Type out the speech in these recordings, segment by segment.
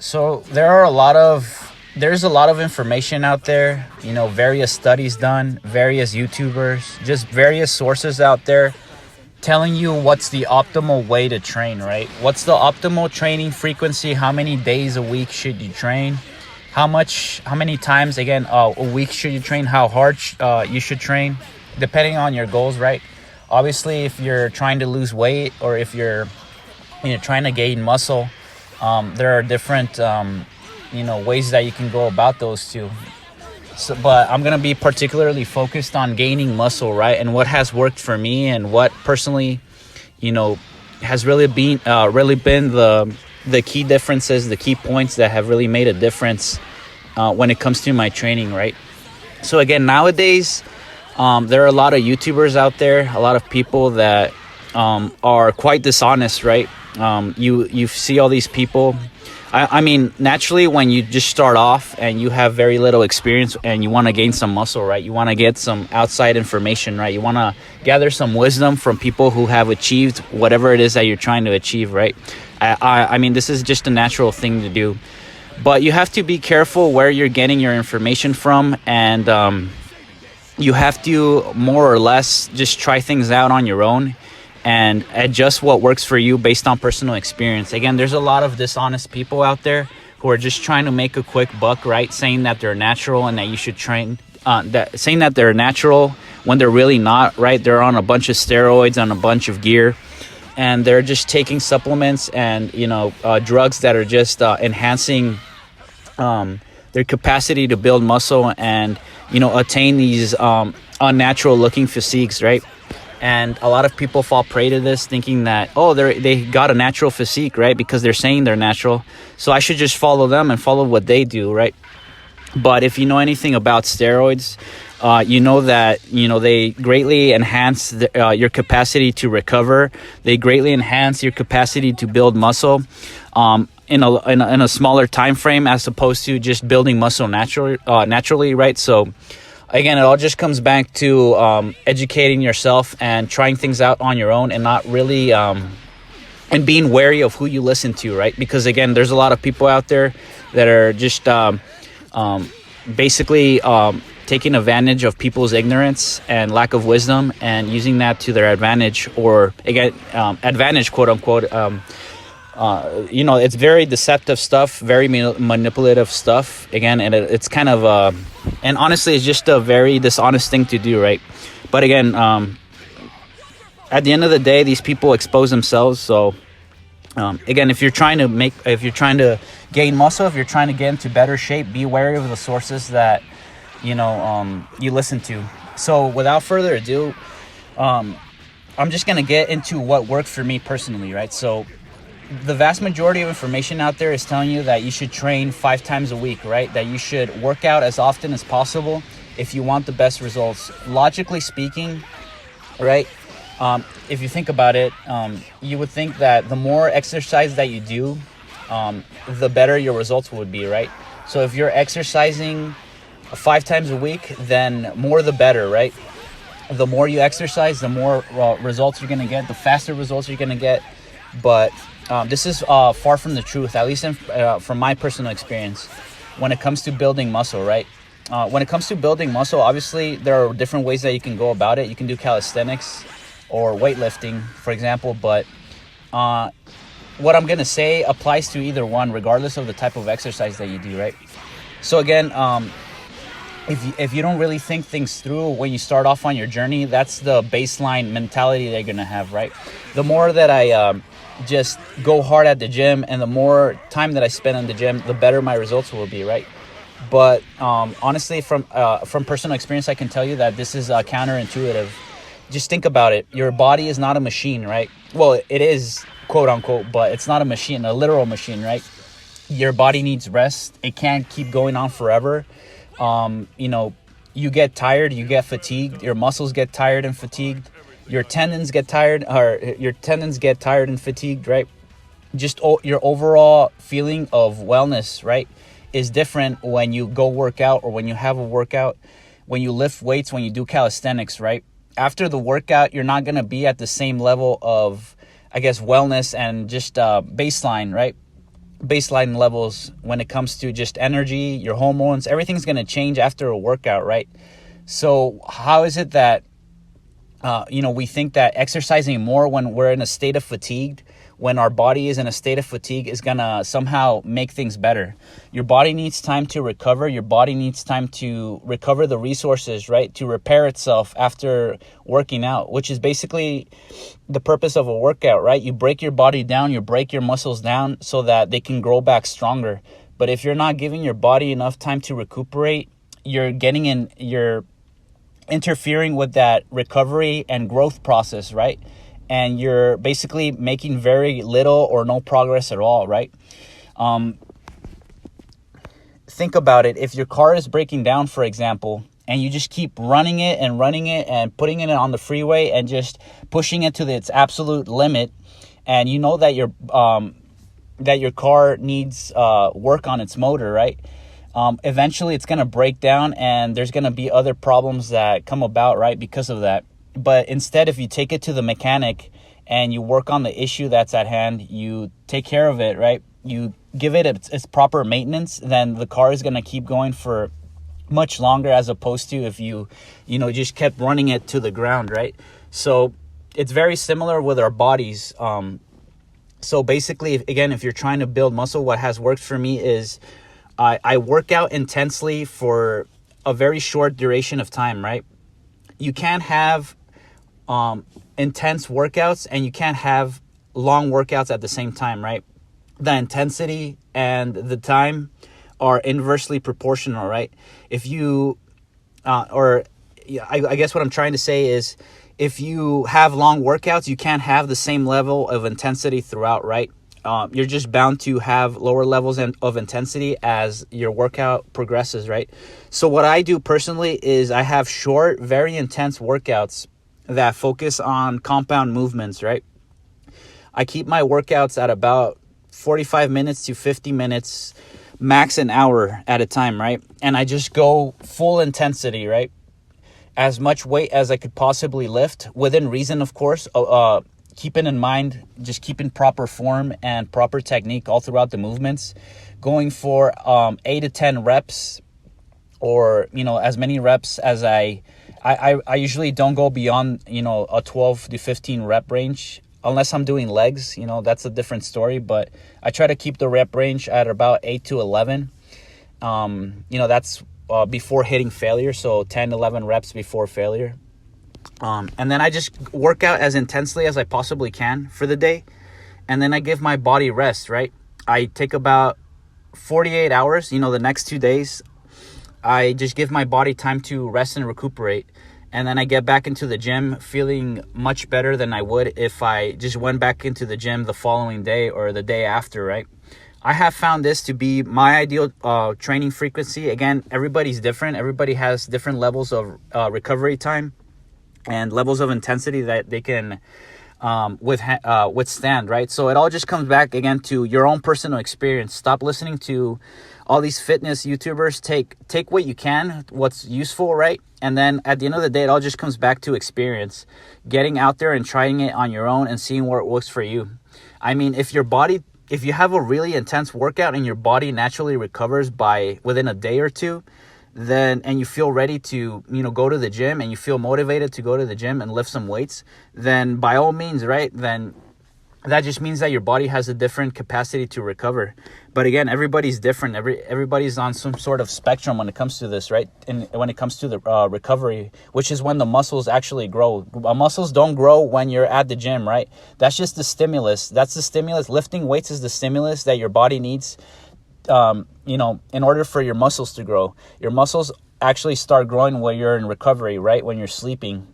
So there's a lot of information out there, various studies done, various YouTubers, just various sources out there telling you what's the optimal way to train, right? What's the optimal training frequency? How many days a week should you train? How many times, again, a week should you train? How hard you should train, depending on your goals, right? Obviously, if you're trying to lose weight or if you're trying to gain muscle, there are different ways that you can go about those two. But I'm gonna be particularly focused on gaining muscle, right? And what has worked for me, and what personally, has really been the key differences, the key points that have really made a difference when it comes to my training, right? So again, nowadays, there are a lot of YouTubers out there, a lot of people that are quite dishonest, right? You see all these people. I mean, naturally, when you just start off and you have very little experience and you want to gain some muscle, right? You want to get some outside information, right? You want to gather some wisdom from people who have achieved whatever it is that you're trying to achieve, right? I mean, this is just a natural thing to do. But you have to be careful where you're getting your information from, and you have to more or less just try things out on your own and adjust what works for you based on personal experience. Again, there's a lot of dishonest people out there who are just trying to make a quick buck, right? Saying that they're natural and that you should train, saying that they're natural when they're really not, right? They're on a bunch of steroids, on a bunch of gear, and they're just taking supplements and, drugs that are just enhancing their capacity to build muscle and, attain these unnatural looking physiques, right? And a lot of people fall prey to this, thinking that, they got a natural physique, right? Because they're saying they're natural. So I should just follow them and follow what they do, right? But if you know anything about steroids, you know that, they greatly enhance your capacity to recover. They greatly enhance your capacity to build muscle in a smaller time frame, as opposed to just building muscle naturally, right? So again, it all just comes back to educating yourself and trying things out on your own, and not really and being wary of who you listen to, right? Because again, there's a lot of people out there that are just basically taking advantage of people's ignorance and lack of wisdom and using that to their advantage, or again, advantage, quote unquote. It's very deceptive stuff, very manipulative stuff, again, and it's kind of and honestly, it's just a very dishonest thing to do, right? But again, at the end of the day, these people expose themselves. So again, if you're trying to gain muscle, if you're trying to get into better shape, be wary of the sources that you listen to. So without further ado, I'm just gonna get into what worked for me personally, right? So the vast majority of information out there is telling you that you should train 5 times a week, right? That you should work out as often as possible if you want the best results. Logically speaking, right? If you think about it, you would think that the more exercise that you do, the better your results would be, right? So if you're exercising 5 times a week, then more the better, right? The more you exercise, the more results you're going to get, the faster results you're going to get. But this is far from the truth, at least from my personal experience, when it comes to building muscle, right? When it comes to building muscle, obviously, there are different ways that you can go about it. You can do calisthenics or weightlifting, for example. But what I'm going to say applies to either one, regardless of the type of exercise that you do, right? So again, if you don't really think things through when you start off on your journey, that's the baseline mentality that you're going to have, right? The more that I just go hard at the gym and the more time that I spend in the gym, the better my results will be, right? But honestly, from personal experience, I can tell you that this is counterintuitive. Just think about it. Your body is not a machine, right? Well, it is, quote unquote, but it's not a machine, a literal machine, right? Your body needs rest. It can't keep going on forever. You get tired, you get fatigued, your muscles get tired and fatigued, your tendons get tired and fatigued, right? Just your overall feeling of wellness, right, is different when you go work out or when you have a workout, when you lift weights, when you do calisthenics, right? After the workout, you're not going to be at the same level of, I guess, wellness and just baseline, right? baseline levels when it comes to just energy, your hormones. Everything's going to change after a workout, right? So how is it that we think that exercising more when we're in a state of fatigue, when our body is in a state of fatigue, is going to somehow make things better? Your body needs time to recover. Your body needs time to recover the resources, right? To repair itself after working out, which is basically the purpose of a workout, right? You break your body down, you break your muscles down so that they can grow back stronger. But if you're not giving your body enough time to recuperate, you're interfering with that recovery and growth process, right? And you're basically making very little or no progress at all, right? Think about it. If your car is breaking down, for example, and you just keep running it and putting it on the freeway and just pushing it to its absolute limit, and you know that your car needs work on its motor, right? Eventually it's going to break down, and there's going to be other problems that come about, right, because of that. But instead, if you take it to the mechanic and you work on the issue that's at hand, you take care of it, right? You give it its proper maintenance, then the car is going to keep going for much longer, as opposed to if you just kept running it to the ground, right? So it's very similar with our bodies. So basically, if you're trying to build muscle, what has worked for me is I work out intensely for a very short duration of time, right? You can't have intense workouts and you can't have long workouts at the same time, right? The intensity and the time are inversely proportional, right? If you, I guess what I'm trying to say is, if you have long workouts, you can't have the same level of intensity throughout, right? You're just bound to have lower levels of intensity as your workout progresses, right? So what I do personally is I have short, very intense workouts that focus on compound movements, right? I keep my workouts at about 45 minutes to 50 minutes, max an hour at a time, right? And I just go full intensity, right? As much weight as I could possibly lift, within reason, of course. Keeping in mind, just keeping proper form and proper technique all throughout the movements. Going for 8 to 10 reps, or as many reps as I usually don't go beyond a 12 to 15 rep range, unless I'm doing legs. That's a different story, but I try to keep the rep range at about 8 to 11. That's before hitting failure, so 10, 11 reps before failure. And then I just work out as intensely as I possibly can for the day. And then I give my body rest, right? I take about 48 hours, the next 2 days. I just give my body time to rest and recuperate. And then I get back into the gym feeling much better than I would if I just went back into the gym the following day or the day after, right? I have found this to be my ideal training frequency. Again, everybody's different. Everybody has different levels of recovery time and levels of intensity that they can withstand, right? So it all just comes back again to your own personal experience. Stop listening to all these fitness YouTubers. Take what you can, what's useful, right? And then at the end of the day, it all just comes back to experience, getting out there and trying it on your own and seeing where it works for you. I mean, if you have a really intense workout and your body naturally recovers within a day or two, and you feel ready to, go to the gym, and you feel motivated to go to the gym and lift some weights, then by all means, right? Then that just means that your body has a different capacity to recover. But again, everybody's different. Everybody's on some sort of spectrum when it comes to this, right? And when it comes to the recovery, which is when the muscles actually grow. Muscles don't grow when you're at the gym, right? That's just the stimulus. That's the stimulus. Lifting weights is the stimulus that your body needs, in order for your muscles to grow. Your muscles actually start growing when you're in recovery, right? When you're sleeping.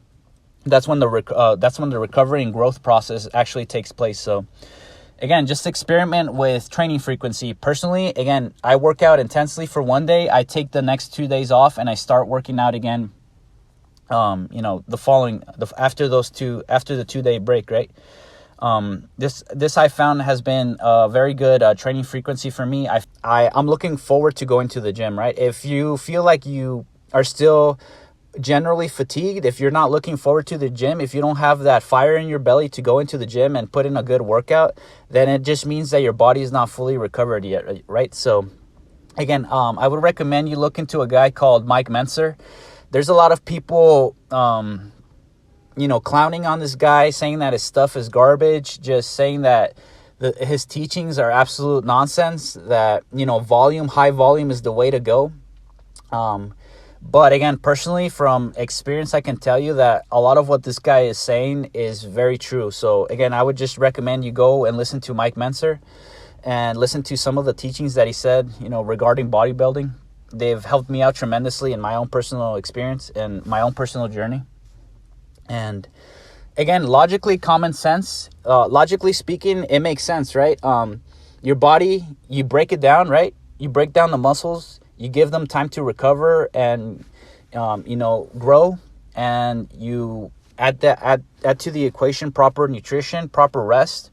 That's when the recovery and growth process actually takes place. So again, just experiment with training frequency. Personally, again, I work out intensely for one day. I take the next 2 days off and I start working out again, after the 2 day break, right? This I found has been a very good training frequency for me. I'm looking forward to going to the gym, right? If you feel like you are still generally fatigued, if you're not looking forward to the gym, if you don't have that fire in your belly to go into the gym and put in a good workout, then it just means that your body is not fully recovered yet, right? So again, I would recommend you look into a guy called Mike Mentzer. There's a lot of people, clowning on this guy, saying that his stuff is garbage, just saying that his teachings are absolute nonsense, that, high volume is the way to go. But again, personally, from experience, I can tell you that a lot of what this guy is saying is very true. So again, I would just recommend you go and listen to Mike Mentzer and listen to some of the teachings that he said, regarding bodybuilding. They've helped me out tremendously in my own personal experience and my own personal journey. And again, logically, common sense, logically speaking, it makes sense, right? Your body, you break it down, right? You break down the muscles, you give them time to recover and, grow, and you add to the equation proper nutrition, proper rest,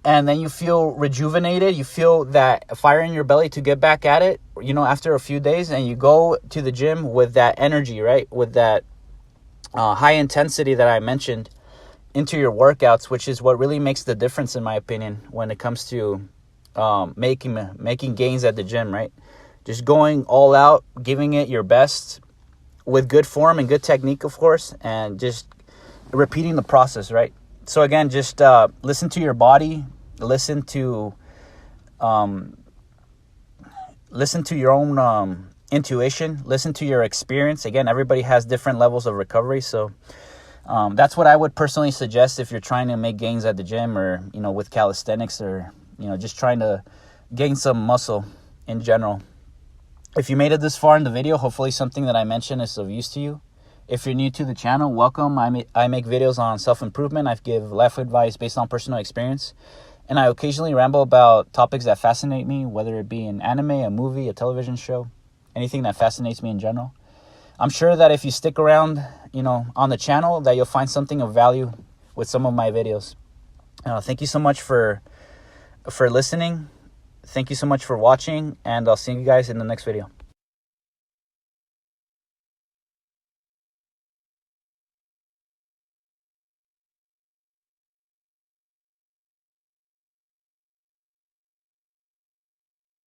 and then you feel rejuvenated. You feel that fire in your belly to get back at it, after a few days, and you go to the gym with that energy, right? With that high intensity that I mentioned into your workouts, which is what really makes the difference, in my opinion, when it comes to making gains at the gym, right? Just going all out, giving it your best with good form and good technique, of course, and just repeating the process, right? So again, just listen to your body, listen to your own intuition, listen to your experience. Again, everybody has different levels of recovery, so that's what I would personally suggest if you're trying to make gains at the gym, or with calisthenics, or just trying to gain some muscle in general. If you made it this far in the video, hopefully something that I mentioned is of use to you. If you're new to the channel, welcome. I make videos on self-improvement. I give life advice based on personal experience. And I occasionally ramble about topics that fascinate me, whether it be an anime, a movie, a television show, anything that fascinates me in general. I'm sure that if you stick around, on the channel, that you'll find something of value with some of my videos. Thank you so much for listening. Thank you so much for watching, and I'll see you guys in the next video.